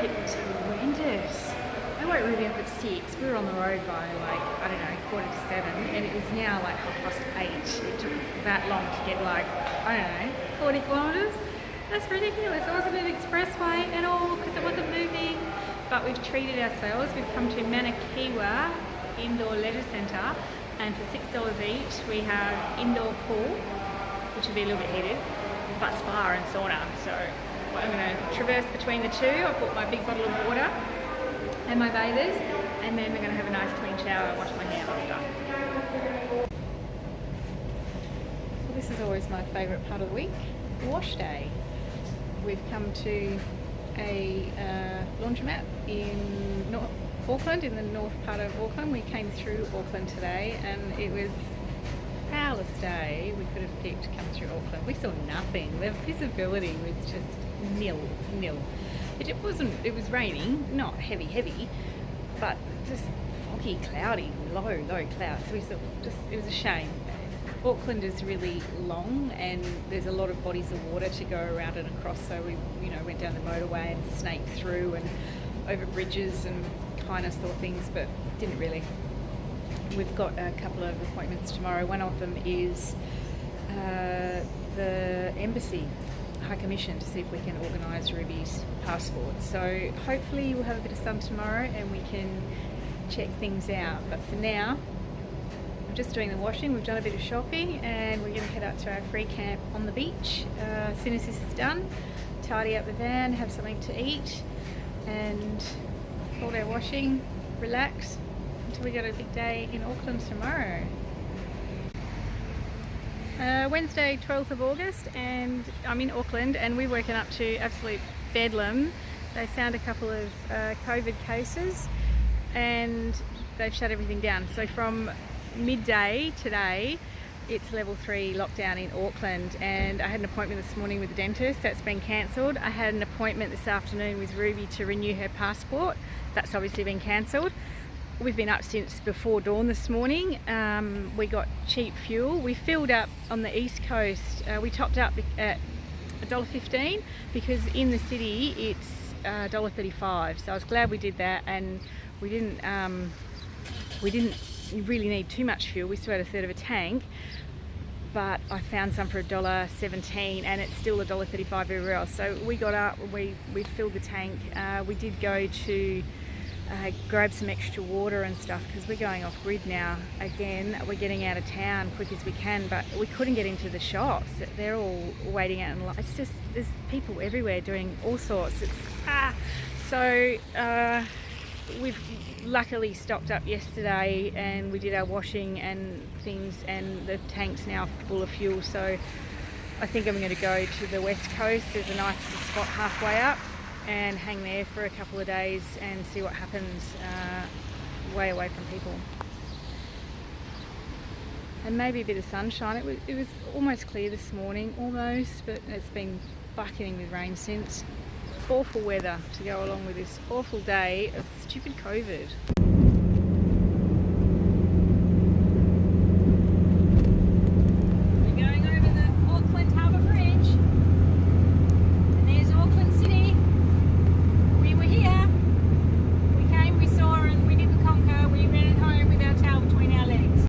It was horrendous. I woke Ruby up at 6. We were on the road by like, I don't know, 6:45, and it was now like 8:30. It took that long to get like, I don't know, 40 kilometres. That's ridiculous. It wasn't an expressway at all because it wasn't moving. But we've treated ourselves. We've come to Manakiwa Indoor Leisure Centre, and for $6 each we have indoor pool, which will be a little bit heated, but spa and sauna. So I'm going to traverse between the two. I've bought my big bottle of water and my bathers, and then we're going to have a nice clean shower and wash my hair after. Well, this is always my favourite part of the week, wash day. We've come to a laundromat in Auckland, in the north part of Auckland. We came through Auckland today, and it was the foulest day we could have picked to come through Auckland. We saw nothing. The visibility was just nil. It was raining, not heavy, but just foggy, cloudy, low clouds. So it was a shame. Auckland is really long, and there's a lot of bodies of water to go around and across, so we went down the motorway and snaked through and over bridges and kind of saw things, but didn't really. We've got a couple of appointments tomorrow. One of them is the embassy, High Commission, to see if we can organise Ruby's passport. So hopefully we'll have a bit of sun tomorrow and we can check things out. But for now, I'm just doing the washing. We've done a bit of shopping, and we're going to head out to our free camp on the beach as soon as this is done. Tidy up the van, have something to eat, and hold our washing, relax until we got a big day in Auckland tomorrow. Wednesday 12th of August, and I'm in Auckland, and we're woken up to absolute bedlam. They found a couple of COVID cases and they've shut everything down. So from midday today, it's level 3 lockdown in Auckland, and I had an appointment this morning with the dentist. That's been cancelled. I had an appointment this afternoon with Ruby to renew her passport. That's obviously been cancelled. We've been up since before dawn this morning. We got cheap fuel. We filled up on the east coast. We topped up at $1.15 because in the city it's $1.35. So I was glad we did that, and we didn't really need too much fuel. We still had a third of a tank, but I found some for $1.17, and it's still $1.35 everywhere else. So we got up, we filled the tank. We did go to grab some extra water and stuff because we're going off grid now again. We're getting out of town quick as we can, but we couldn't get into the shops. They're all waiting out in line. It's just, there's people everywhere doing all sorts. We've luckily stocked up yesterday, and we did our washing and things, and the tank's now full of fuel. So I think I'm going to go to the west coast. There's a nice spot halfway up, and hang there for a couple of days and see what happens, way away from people. And maybe a bit of sunshine. It was almost clear this morning, almost, but it's been bucketing with rain since. Awful weather to go along with this awful day of stupid COVID.